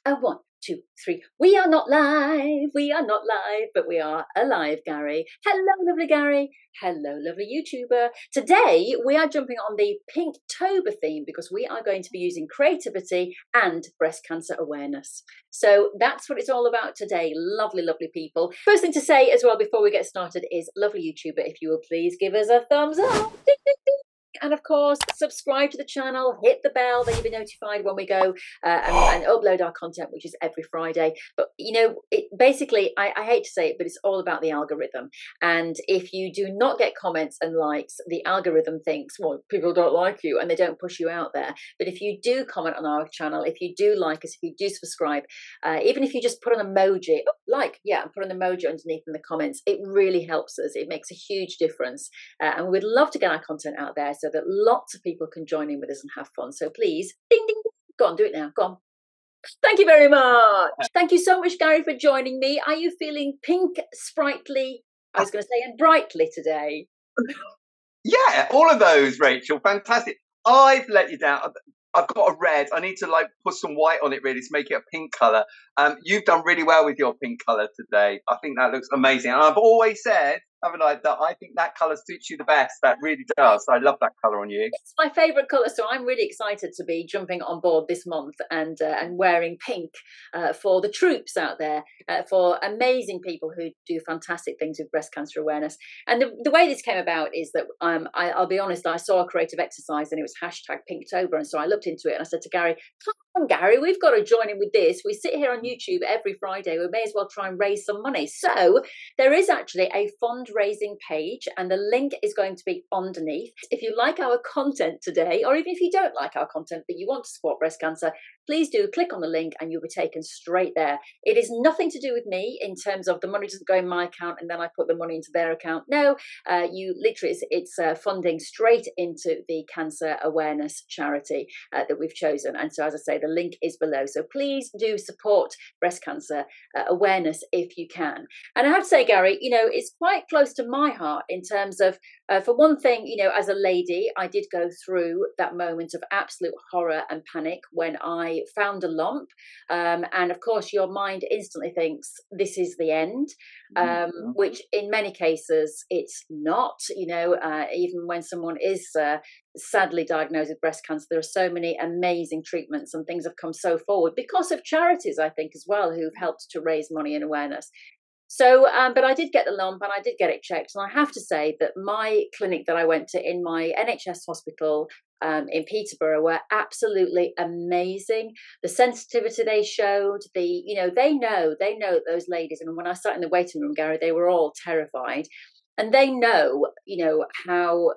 One, two, three. We are not live, but we are alive, Gary. Hello, lovely Gary. Hello, lovely YouTuber. Today, we are jumping on the Pinktober theme because we are going to be using creativity and breast cancer awareness. So that's what it's all about today. Lovely, lovely people. First thing to say as well before we get started is, lovely YouTuber, if you will please give us a thumbs up. Ding, ding, ding. And of course, subscribe to the channel, hit the bell, then you'll be notified when we go and upload our content, which is every Friday. But, you know, basically, I hate to say it, but it's all about the algorithm. And if you do not get comments and likes, the algorithm thinks, well, people don't like you and they don't push you out there. But if you do comment on our channel, if you do like us, if you do subscribe, even if you just put an emoji, put an emoji underneath in the comments, it really helps us. It makes a huge difference. And we would love to get our content out there so that lots of people can join in with us and have fun. So please, ding, ding, ding. Go on, do it now. Go on. Thank you very much. Thank you so much, Gary, for joining me. Are you feeling pink, sprightly, I was going to say, and brightly today? Yeah, all of those, Rachel. Fantastic. I've let you down. I've got a red. I need to put some white on it really to make it a pink colour. You've done really well with your pink colour today. I think that looks amazing. And I've always said, haven't I, that I think that colour suits you the best. That really does. I love that colour on you. It's my favourite colour, so I'm really excited to be jumping on board this month and wearing pink for the troops out there, for amazing people who do fantastic things with breast cancer awareness. And the way this came about is that I'll be honest, I saw a creative exercise and it was hashtag Pinktober, and so I looked into it and I said to Gary, come on, Gary, we've got to join in with this. We sit here on YouTube every Friday. We may as well try and raise some money. So there is actually a fundraising page and the link is going to be underneath. If you like our content today, or even if you don't like our content but you want to support breast cancer, please do click on the link and you'll be taken straight there. It is nothing to do with me in terms of the money doesn't go in my account and then I put the money into their account. No, you literally, it's funding straight into the cancer awareness charity that we've chosen. And so, as I say, the link is below. So please do support breast cancer awareness if you can. And I have to say, Gary, you know, it's quite close to my heart in terms of, for one thing, you know, as a lady, I did go through that moment of absolute horror and panic when I found a lump. And of course, your mind instantly thinks this is the end, which in many cases it's not. You know, even when someone is sadly diagnosed with breast cancer, there are so many amazing treatments and things have come so forward because of charities, I think, as well, who've helped to raise money and awareness. So, but I did get the lump and I did get it checked. And I have to say that my clinic that I went to in my NHS hospital in Peterborough were absolutely amazing. The sensitivity they showed, you know, they know those ladies. And when I sat in the waiting room, Gary, they were all terrified. And they know, you know, how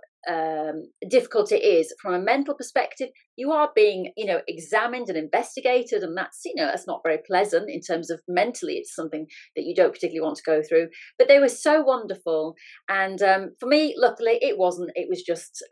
difficult it is from a mental perspective. You are being, you know, examined and investigated, and that's, you know, that's not very pleasant in terms of mentally. It's something that you don't particularly want to go through. But they were so wonderful, and for me, luckily, it wasn't. It was just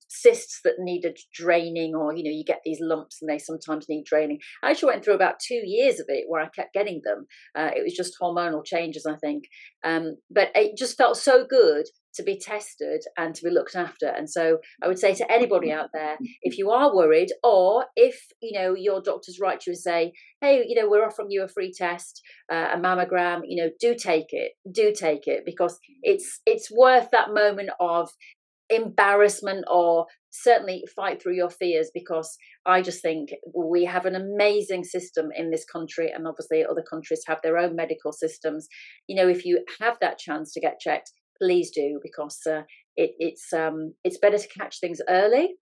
cysts that needed draining, or you know, you get these lumps and they sometimes need draining. I actually went through about 2 years of it where I kept getting them. It was just hormonal changes, I think, but it just felt so good to be tested and to be looked after. And so I would say to anybody out there, if you are worried, or if, you know, your doctors write to you and say, hey, you know, we're offering you a free test, a mammogram, you know, do take it, because it's worth that moment of embarrassment, or certainly fight through your fears, because I just think we have an amazing system in this country, and obviously other countries have their own medical systems. You know, if you have that chance to get checked, please do, because it's better to catch things early,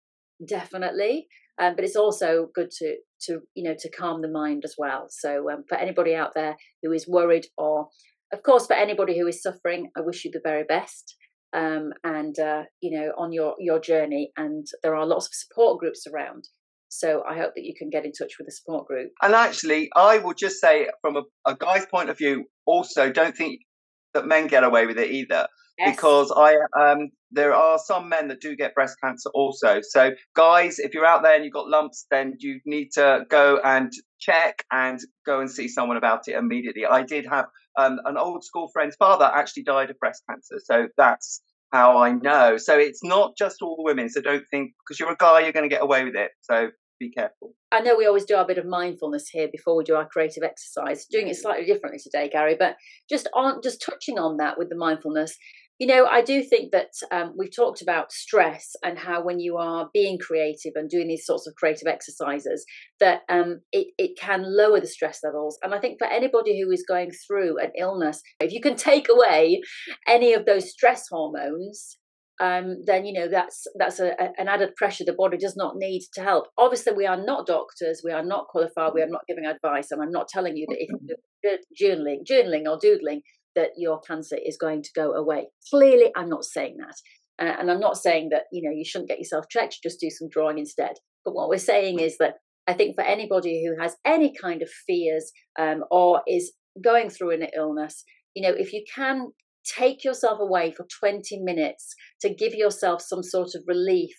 definitely, but it's also good to you know, to calm the mind as well. So for anybody out there who is worried, or of course for anybody who is suffering, I wish you the very best, and you know, on your journey. And there are lots of support groups around. So I hope that you can get in touch with the support group. And actually, I would just say from a guy's point of view, also don't think that men get away with it either. Yes. Because there are some men that do get breast cancer also. So guys, if you're out there and you've got lumps, then you need to go and check and go and see someone about it immediately. I did have an old school friend's father actually died of breast cancer. So that's how I know. So it's not just all women. So don't think because you're a guy, you're going to get away with it. So be careful. I know we always do our bit of mindfulness here before we do our creative exercise, doing it slightly differently today, Gary, but just touching on that with the mindfulness. I do think that we've talked about stress and how when you are being creative and doing these sorts of creative exercises, that it can lower the stress levels. And I think for anybody who is going through an illness, if you can take away any of those stress hormones, then that's an added pressure the body does not need to help. Obviously, we are not doctors, we are not qualified, we are not giving advice, and I'm not telling you that if you're journaling or doodling, that your cancer is going to go away. Clearly, I'm not saying that. And I'm not saying that, you shouldn't get yourself checked, just do some drawing instead. But what we're saying is that I think for anybody who has any kind of fears or is going through an illness, if you can take yourself away for 20 minutes to give yourself some sort of relief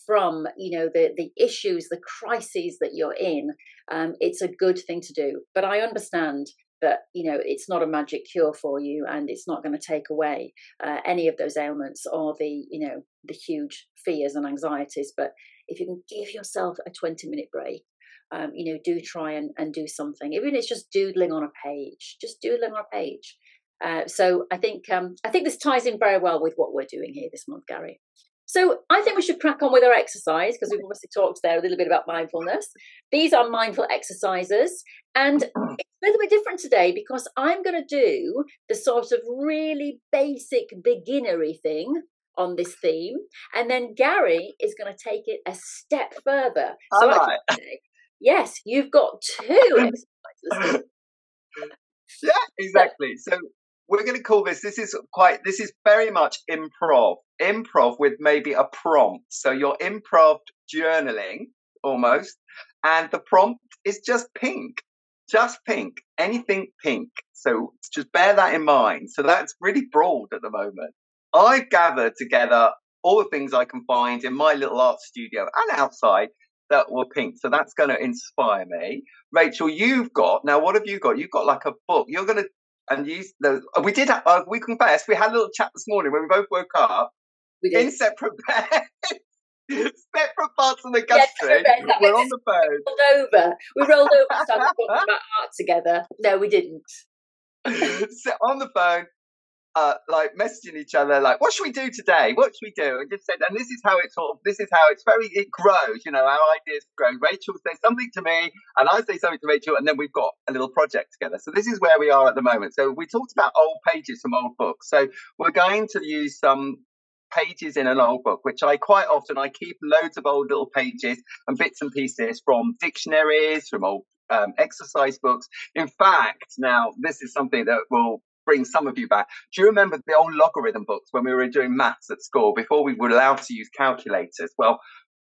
from, the issues, the crises that you're in, it's a good thing to do. But I understand that it's not a magic cure for you, and it's not going to take away any of those ailments or the huge fears and anxieties. But if you can give yourself a 20-minute break, do try and do something, even if it's just doodling on a page. So I think this ties in very well with what we're doing here this month, Gary. So I think we should crack on with our exercise, because we've obviously talked there a little bit about mindfulness. These are mindful exercises, and it's a little bit different today because I'm going to do the sort of really basic beginnery thing on this theme, and then Gary is going to take it a step further. So right. Yes, you've got 2 exercises. Yeah, exactly. So we're going to call this is very much improv with maybe a prompt. So you're improv journaling almost, and the prompt is just pink, anything pink. So just bear that in mind. So that's really broad at the moment. I've gathered together all the things I can find in my little art studio and outside that were pink. So that's going to inspire me. Rachel, what have you got? You've got like a book. You're going to, and use those. We confess, we had a little chat this morning when we both woke up. We did. In separate beds. Separate parts of the country. We're on the phone. We rolled over and started talking about art together. No, we didn't. So on the phone, messaging each other, like, what should we do today? What should we do? And just said, and this is how it grows, our ideas grow. Rachel says something to me, and I say something to Rachel, and then we've got a little project together. So this is where we are at the moment. So we talked about old pages from old books. So we're going to use some pages in an old book, which I keep loads of old little pages and bits and pieces from dictionaries, from old exercise books. In fact, now this is something that will bring some of you back. Do you remember the old logarithm books when we were doing maths at school before we were allowed to use calculators? Well,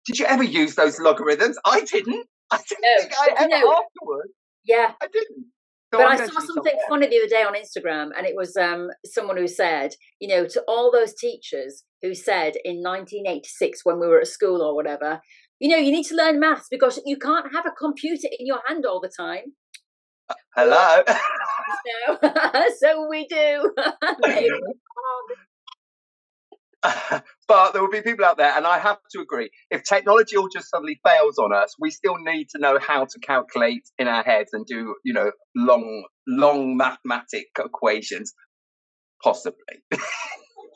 did you ever use those logaritms? I didn't. I didn't think I ever afterwards. Yeah. I didn't. So but I saw something funny the other day on Instagram, and it was someone who said, to all those teachers who said in 1986 when we were at school or whatever, you need to learn maths because you can't have a computer in your hand all the time. Hello. No, so we do. But there will be people out there, and I have to agree, if technology all just suddenly fails on us, we still need to know how to calculate in our heads and do, long mathematic equations, possibly.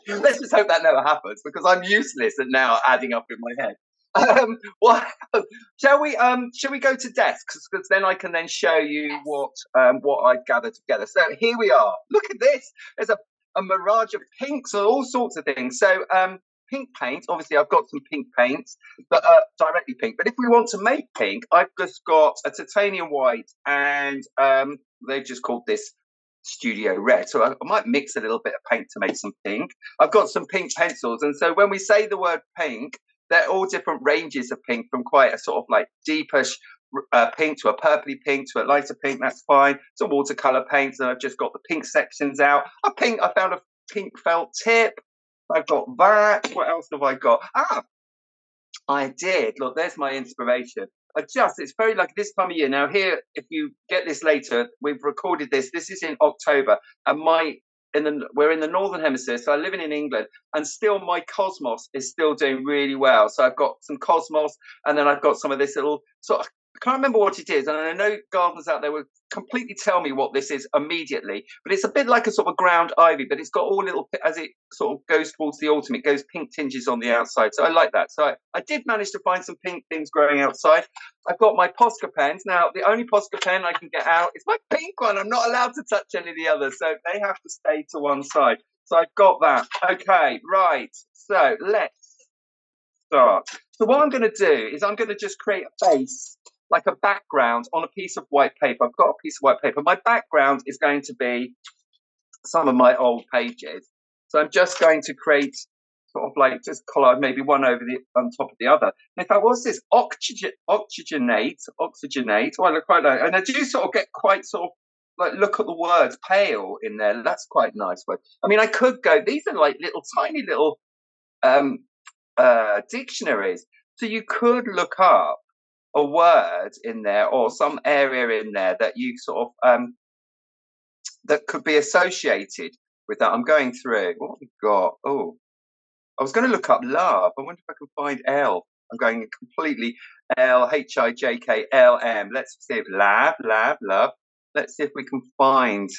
Let's just hope that never happens, because I'm useless at now adding up in my head. Shall we go to desks, because then I can then show you what I've gathered together. So here we are. Look at this. There's a mirage of pinks and all sorts of things. So pink paint. Obviously, I've got some pink paints, but directly pink. But if we want to make pink, I've just got a titanium white, and they've just called this Studio Red. So I might mix a little bit of paint to make some pink. I've got some pink pencils, and so when we say the word pink, they're all different ranges of pink, from quite a sort of like deepish pink to a purpley pink to a lighter pink. That's fine. So watercolor paints, and I've just got the pink sections out. I found a pink felt tip. I've got that. What else have I got? I did. Look, there's my inspiration. It's very like this time of year. Now here, if you get this later, we've recorded this. This is in October, and my we're in the Northern Hemisphere, so I'm living in England, and still my Cosmos is still doing really well. So I've got some Cosmos, and then I've got some of this little sort of, I can't remember what it is, and I know gardeners out there will completely tell me what this is immediately, but it's a bit like a sort of ground ivy, but it's got all little, as it sort of goes towards the autumn, it goes pink tinges on the outside. So I like that. So I did manage to find some pink things growing outside. I've got my Posca pens. Now, the only Posca pen I can get out is my pink one. I'm not allowed to touch any of the others, so they have to stay to one side. So I've got that. Okay, right. So let's start. So what I'm going to do is I'm going to just create a base, like a background on a piece of white paper. I've got a piece of white paper. My background is going to be some of my old pages. So I'm just going to create sort of like just collage, maybe one over on top of the other. And if I was this oxygenate, well, I look quite like, and I do sort of get quite sort of like, look at the words pale in there. That's quite a nice word. I mean, I could go, these are like little tiny little dictionaries. So you could look up a word in there or some area in there that you sort of that could be associated with that. I'm going through what we've got. Oh, I was going to look up love. I wonder if I can find L. I'm going completely LHIJKLM. Let's see if love. Let's see if we can find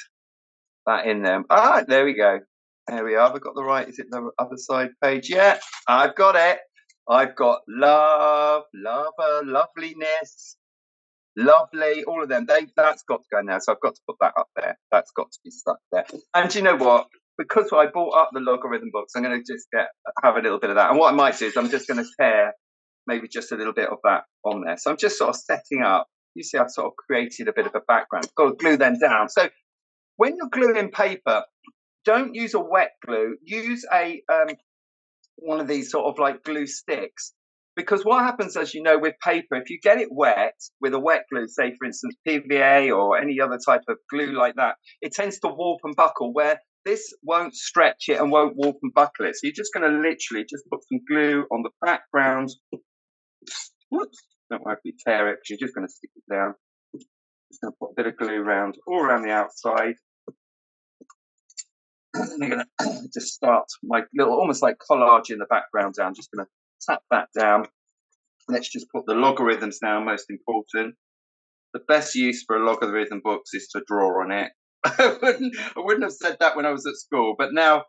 that in them. Ah, there we go. There we are. Have I got the right? Is it the other side page? Yeah, I've got it. I've got love, lover, loveliness, lovely, all of them. That's got to go now. So I've got to put that up there. That's got to be stuck there. And you know what? Because I bought up the logarithm books, I'm going to just have a little bit of that. And what I might do is I'm just going to tear maybe just a little bit of that on there. So I'm just sort of setting up. You see, I've sort of created a bit of a background. Got to glue them down. So when you're gluing paper, don't use a wet glue. Use a one of these sort of like glue sticks, because what happens, as you know, with paper, if you get it wet with a wet glue, say for instance PVA or any other type of glue like that, it tends to warp and buckle, where this won't stretch it and won't warp and buckle it. So you're just going to literally just put some glue on the background. Whoops, don't worry if you tear it, because you're just going to stick it down. Just going to put a bit of glue around all around the outside. I'm going to just start my little, almost like collage in the background down. Just going to tap that down. Let's just put the logarithms now, most important. The best use for a logarithm book is to draw on it. I wouldn't have said that when I was at school, but now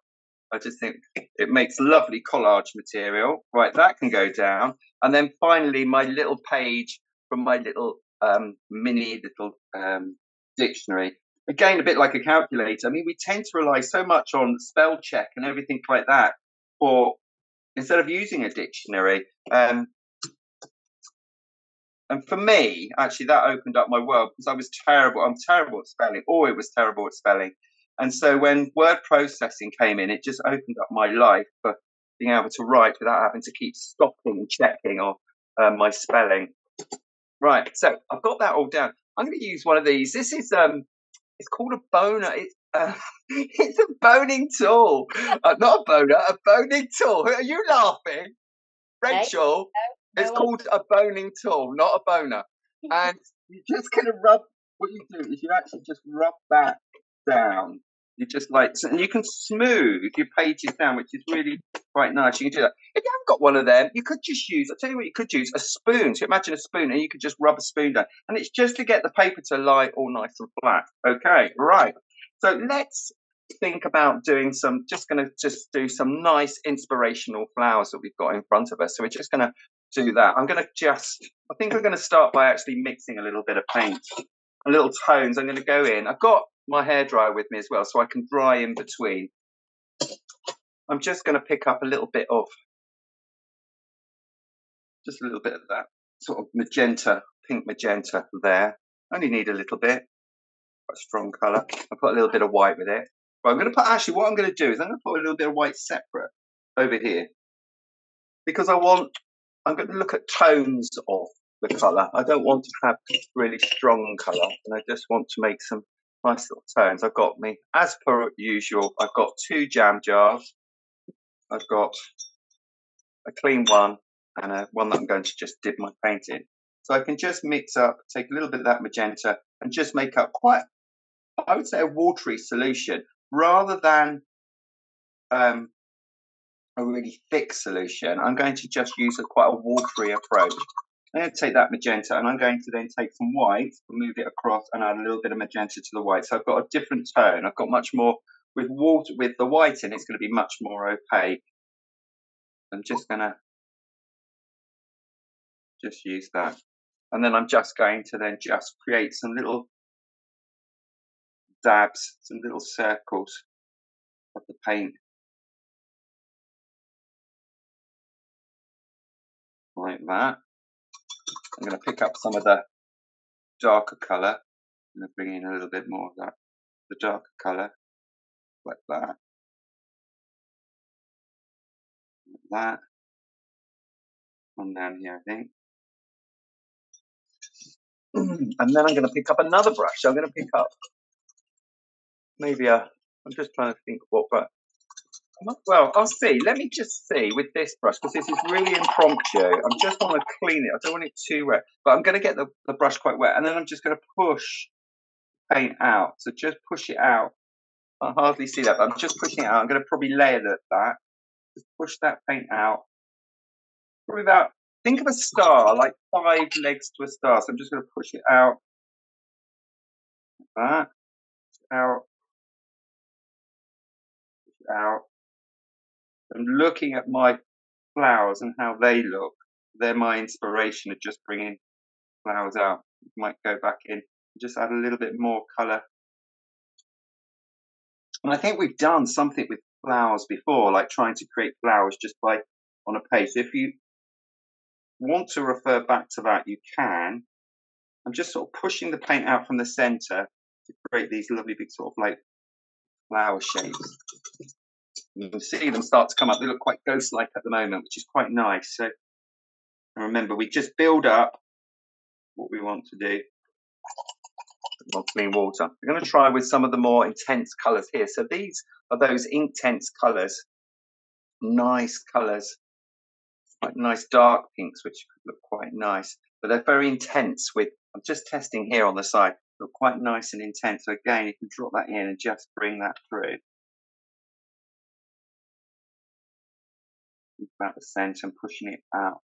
I just think it makes lovely collage material. Right, that can go down. And then finally, my little page from my little mini little dictionary. Again, a bit like a calculator. I mean, we tend to rely so much on spell check and everything like that for instead of using a dictionary. And for me, actually, that opened up my world, because I was terrible. I'm terrible at spelling. Always was terrible at spelling. And so when word processing came in, it just opened up my life for being able to write without having to keep stopping and checking or my spelling. Right. So I've got that all down. I'm going to use one of these. This is it's called a boner. It's a boning tool. Not a boner, a boning tool. Are you laughing? Rachel, it's called a boning tool, not a boner. And you're just going to rub, what you do is you actually just rub that down. You just like, and you can smooth your pages down, which is really quite nice. You can do that. If you haven't got one of them, you could just use, I'll tell you what you could use, a spoon. So imagine a spoon, and you could just rub a spoon down. And it's just to get the paper to lie all nice and flat. Okay, right. So let's think about doing some, just going to do some nice inspirational flowers that we've got in front of us. So we're just going to do that. I think I'm going to start by actually mixing a little bit of paint, a little tones. I'm going to go in. I've got my hairdryer with me as well, so I can dry in between. I'm just going to pick up a little bit of, just a little bit of that sort of magenta, pink magenta there. Only need a little bit, quite a strong colour. I'll put a little bit of white with it. But I'm going to put, actually what I'm going to do is I'm going to put a little bit of white separate over here, because I'm going to look at tones of the colour. I don't want to have really strong colour, and I just want to make some nice little tones. I've got me, as per usual, I've got 2 jam jars. I've got a clean one and one that I'm going to just dip my paint in. So I can just mix up, take a little bit of that magenta and just make up quite, I would say, a watery solution. rather than a really thick solution, I'm going to just use quite a watery approach. I'm going to take that magenta and I'm going to then take some white, move it across and add a little bit of magenta to the white. So I've got a different tone. I've got much more with water, with the white in, it's going to be much more opaque. I'm just going to just use that. And then I'm just going to then just create some little dabs, some little circles of the paint. Like that. I'm going to pick up some of the darker colour. I'm going to bring in a little bit more of that, the darker colour, like that. Like that. And down here, I think. And then I'm going to pick up another brush. So I'm going to pick up maybe I'm just trying to think what brush. Well, I'll see. Let me just see with this brush, because this is really impromptu. I just want to clean it. I don't want it too wet. But I'm going to get the brush quite wet. And then I'm just going to push paint out. So just push it out. I hardly see that, but I'm just pushing it out. I'm going to probably layer that. Just push that paint out. Probably about, think of a star, like 5 legs to a star. So I'm just going to push it out. Like that. Out. Push it out. I'm looking at my flowers and how they look. They're my inspiration of just bringing flowers out. Might go back in and just add a little bit more colour. And I think we've done something with flowers before, like trying to create flowers just by on a page. So if you want to refer back to that, you can. I'm just sort of pushing the paint out from the centre to create these lovely big sort of like flower shapes. You can see them start to come up. They look quite ghost-like at the moment, which is quite nice. So remember, we just build up what we want to do. More clean water. We're going to try with some of the more intense colours here. So these are those intense colours. Nice colours. Quite nice dark pinks, which look quite nice. But they're very intense with, I'm just testing here on the side. Look quite nice and intense. So again, you can drop that in and just bring that through. About the centre and pushing it out.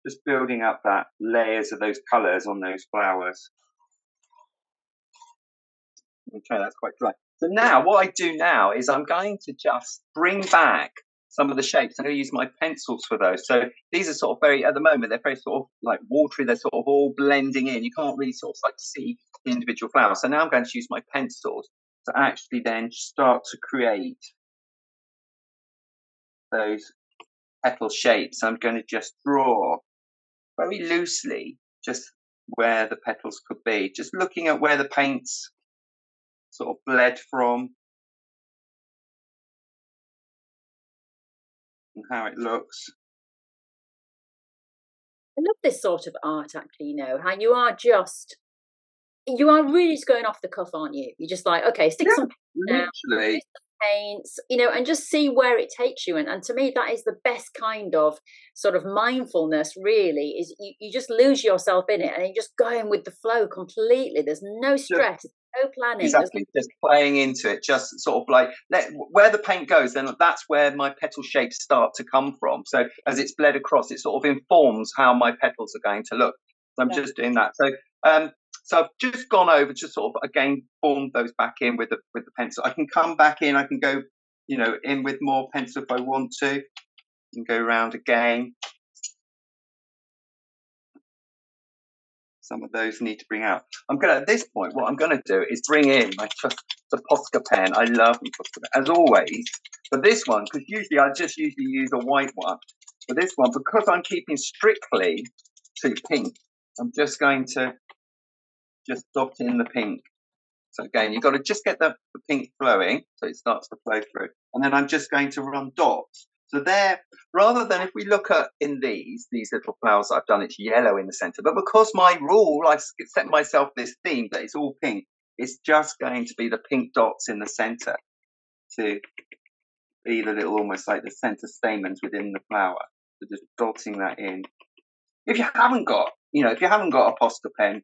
Just building up that layers of those colours on those flowers. Okay, that's quite dry. So now what I do now is I'm going to just bring back some of the shapes. I'm going to use my pencils for those. So these are sort of very, at the moment, they're very sort of like watery. They're sort of all blending in. You can't really sort of like see the individual flowers. So now I'm going to use my pencils to actually then start to create those petal shapes. I'm going to just draw very loosely just where the petals could be, just looking at where the paint's sort of bled from and how it looks. I love this sort of art, actually, you know, how you are really just going off the cuff, aren't you? You're just like, okay, stick some literally paints, you know, and just see where it takes you. And to me, that is the best kind of sort of mindfulness, really, is you just lose yourself in it and you're just going with the flow completely. There's no stress, no planning. Exactly, just playing into it, just sort of like where the paint goes, then that's where my petal shapes start to come from. So as it's bled across, it sort of informs how my petals are going to look. So I'm just doing that. So I've just gone over to sort of again formed those back in with the pencil. I can come back in. I can go, you know, in with more pencil if I want to, and go around again. Some of those need to bring out. I'm gonna at this point. What I'm gonna do is bring in my the Posca pen. I love the Posca pen as always. For this one, because usually I just usually use a white one. For this one, because I'm keeping strictly to pink, I'm just going to just dot in the pink. So again, you've got to just get the pink flowing so it starts to flow through. And then I'm just going to run dots. So there, rather than if we look at in these little flowers I've done, it's yellow in the center. But because my rule, I set myself this theme that it's all pink, it's just going to be the pink dots in the center to be the little, almost like the center stamens within the flower. So just dotting that in. If you haven't got, you know, if you haven't got a Posca pen,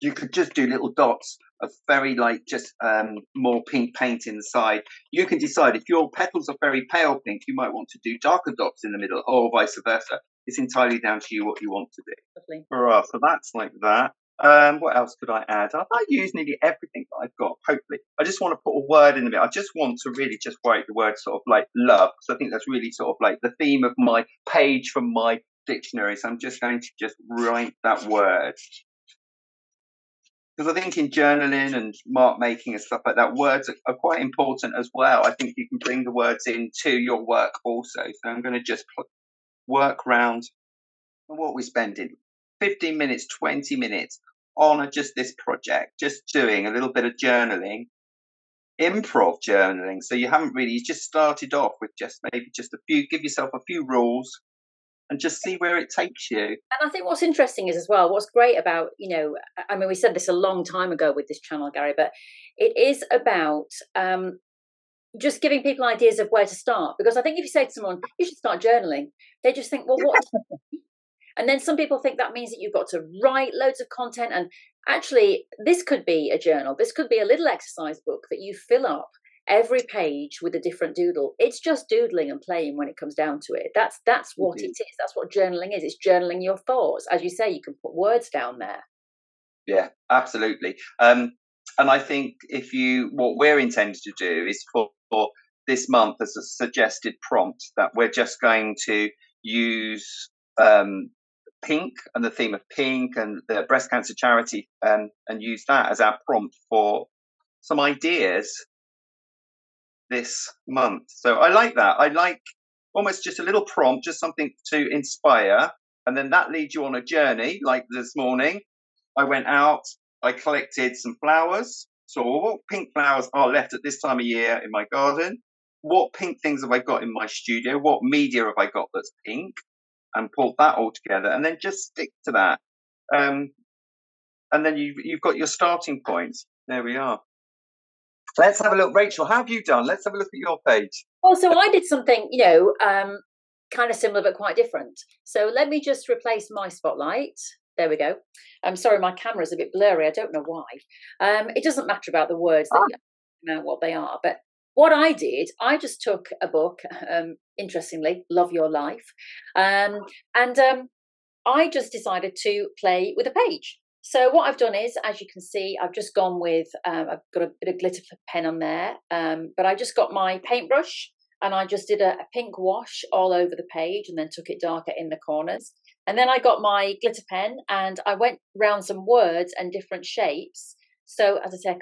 You could just do little dots of very just more pink paint inside. You can decide if your petals are very pale pink, you might want to do darker dots in the middle, or vice versa. It's entirely down to you what you want to do. Lovely. Right, so that's like that. What else could I add? I use nearly everything that I've got, hopefully. I just want to put a word in the middle. I just want to really just write the word sort of like love, because I think that's really sort of like the theme of my page from my dictionary. So I'm just going to just write that word. Because I think in journaling and mark making and stuff like that, words are quite important as well. I think you can bring the words into your work also. So I'm going to just work round what we're spending 15 minutes, 20 minutes on just this project, just doing a little bit of journaling, improv journaling. So you just started off with maybe just a few, give yourself a few rules and just see where it takes you. And I think what's interesting is as well, what's great about, I mean, we said this a long time ago with this channel, Gary, but it is about just giving people ideas of where to start. Because I think if you say to someone, you should start journaling, they just think, well, what? And then some people think that means that you've got to write loads of content. And actually, this could be a journal. This could be a little exercise book that you fill up every page with a different doodle. It's just doodling and playing when it comes down to it. That's what it is. That's what journaling is. It's journaling your thoughts. As you say, you can put words down there. Yeah, absolutely. And I think what we're intending to do is for this month as a suggested prompt that we're just going to use pink and the theme of pink and the breast cancer charity and use that as our prompt for some ideas this month. So I like that. I like almost just a little prompt, just something to inspire. And then that leads you on a journey. Like this morning, I went out, I collected some flowers. So what pink flowers are left at this time of year in my garden? What pink things have I got in my studio? What media have I got that's pink? And pulled that all together. And then just stick to that. And then you've got your starting points. There we are. Let's have a look. Rachel, how have you done? Let's have a look at your page. Well, so I did something, kind of similar but quite different. So let me just replace my spotlight. There we go. I'm sorry, my camera's a bit blurry. I don't know why. It doesn't matter about the words, what they are. But what I did, I just took a book, interestingly, Love Your Life. And I just decided to play with a page. So what I've done is, as you can see, I've just gone with, I've got a bit of glitter pen on there, but I just got my paintbrush and I just did a pink wash all over the page and then took it darker in the corners. And then I got my glitter pen and I went round some words and different shapes. So as I say,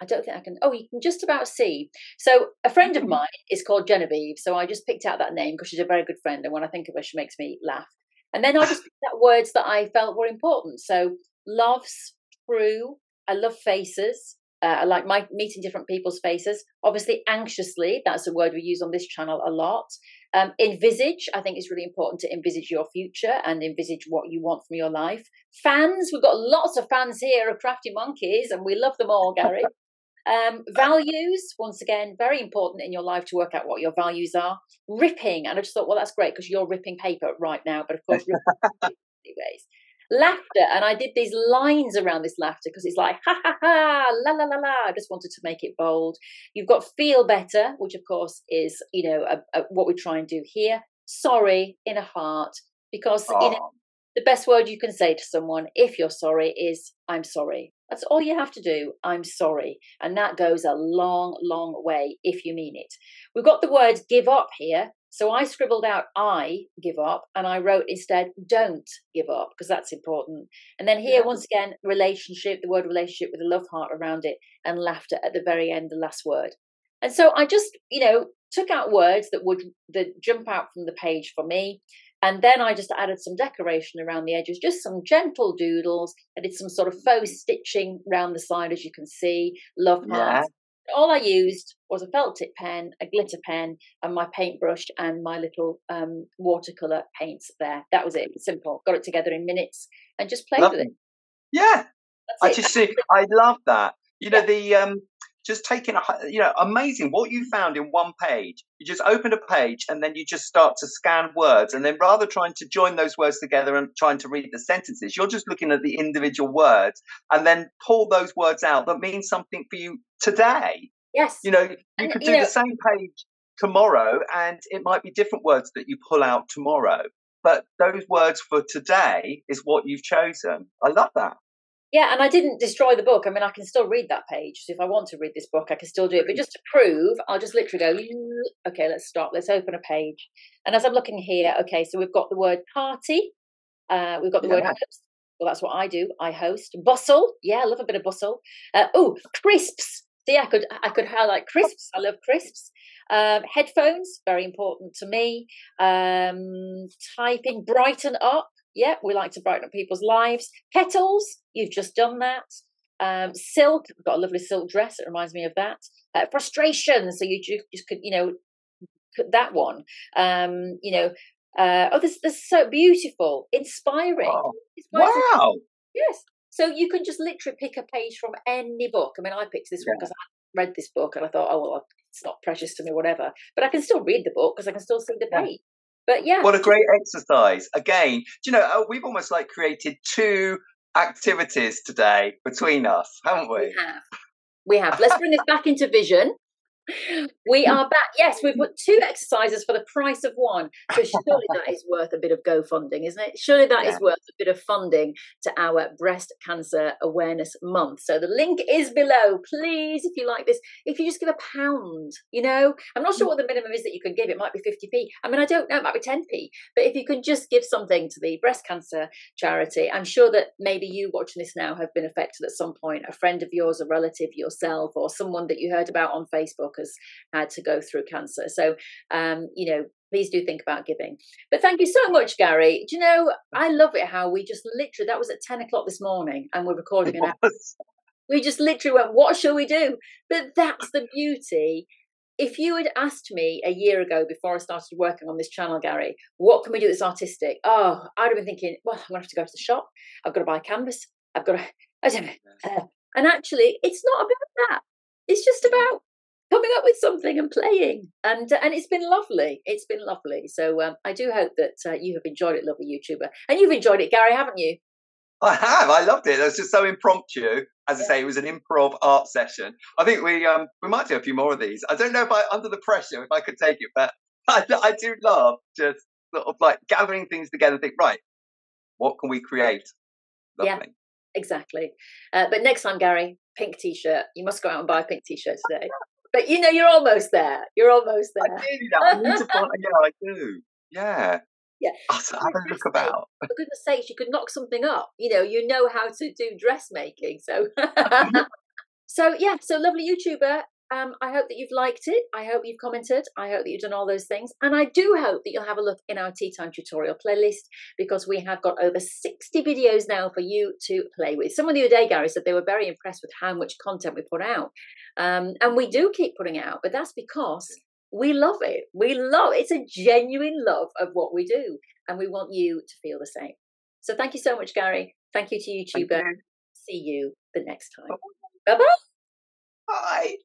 I don't think I can, you can just about see. So a friend of mine is called Genevieve. So I just picked out that name because she's a very good friend. And when I think of her, she makes me laugh. And then I just picked out words that I felt were important. So loves, true, I love faces. I like meeting different people's faces. Obviously, anxiously, that's a word we use on this channel a lot. Envisage, I think it's really important to envisage your future and envisage what you want from your life. Fans, we've got lots of fans here of Crafty Monkeys and we love them all, Gary. Values, once again, very important in your life to work out what your values are. Ripping, and I just thought, well, that's great because you're ripping paper right now, but of course, anyways. Laughter, and I did these lines around this laughter because it's like ha ha ha, la la la la. I just wanted to make it bold. You've got feel better, which of course is what we try and do here. Sorry, in a heart, because the best word you can say to someone if you're sorry is I'm sorry. That's all you have to do. I'm sorry, and that goes a long, long way if you mean it. We've got the word give up here. So I scribbled out I give up and I wrote instead don't give up because that's important. And then here, once again, relationship, the word relationship with a love heart around it and laughter at the very end, the last word. And so I just, took out words that jump out from the page for me. And then I just added some decoration around the edges, just some gentle doodles. I did some sort of faux stitching around the side, as you can see, love hearts. All I used was a felt tip pen, a glitter pen, and my paintbrush and my little watercolour paints there. That was it. Simple. Got it together in minutes and just played with it. Yeah. I love that. just taking amazing what you found in one page. You just opened a page and then you just start to scan words, and then rather trying to join those words together and trying to read the sentences, you're just looking at the individual words and then pull those words out that mean something for you today. Yes. You could do the same page tomorrow and it might be different words that you pull out tomorrow. But those words for today is what you've chosen. I love that. Yeah, and I didn't destroy the book. I mean, I can still read that page. So if I want to read this book, I can still do it. But just to prove, I'll just literally go, okay, let's stop. Let's open a page. And as I'm looking here, okay, so we've got the word party. We've got the word host. Well, that's what I do. I host. Bustle. Yeah, I love a bit of bustle. Crisps. See, I could highlight crisps. I love crisps. Headphones, very important to me. Typing, brighten up. Yeah, we like to brighten up people's lives. Petals, you've just done that. Silk, I've got a lovely silk dress. It reminds me of that. Frustration, so you just could, put that one. This so beautiful, inspiring. Oh, wow. Yes. So you can just literally pick a page from any book. I mean, I picked this one because I read this book and I thought, oh, well, it's not precious to me, whatever. But I can still read the book because I can still see the page. But yeah. What a great exercise. Again, we've almost like created two activities today between us, haven't we? We have. Let's bring this back into vision. We are back. Yes, we've put two exercises for the price of one. So surely that is worth a bit of GoFunding, isn't it? Surely that is worth a bit of funding to our Breast Cancer Awareness Month. So the link is below. Please, if you like this, if you just give £1, I'm not sure what the minimum is that you can give. It might be 50p. I mean, I don't know. It might be 10p. But if you can just give something to the breast cancer charity, I'm sure that maybe you watching this now have been affected at some point. A friend of yours, a relative, yourself, or someone that you heard about on Facebook has had to go through cancer. So, please do think about giving. But thank you so much, Gary. Do you know, I love it how we just literally, that was at 10 o'clock this morning and we're recording an hour. We just literally went, what shall we do? But that's the beauty. If you had asked me a year ago before I started working on this channel, Gary, what can we do that's artistic? Oh, I'd have been thinking, well, I'm going to have to go to the shop. I've got to buy a canvas. I've got to, I don't know. And actually, it's not about that. It's just about coming up with something and playing, and it's been lovely. It's been lovely. So I do hope that you have enjoyed it, lovely YouTuber, and you've enjoyed it, Gary, haven't you? I have. I loved it. It was just so impromptu. As I say, it was an improv art session. I think we might do a few more of these. I don't know if under the pressure if I could take it, but I do love just sort of like gathering things together and think, right, what can we create? Lovely. Yeah, exactly. But next time, Gary, pink T-shirt. You must go out and buy a pink T-shirt today. But you're almost there. You're almost there. I need to find. Yeah, I do. Yeah. Yeah. I'll have a look about. For goodness sakes, you could knock something up. You know how to do dressmaking. So, so lovely YouTuber. I hope that you've liked it. I hope you've commented. I hope that you've done all those things. And I do hope that you'll have a look in our Tea Time tutorial playlist, because we have got over 60 videos now for you to play with. Someone the other day, Gary, said they were very impressed with how much content we put out. And we do keep putting out, but that's because we love it. It's a genuine love of what we do. And we want you to feel the same. So thank you so much, Gary. Thank you to YouTuber. See you the next time. Bye-bye. Bye.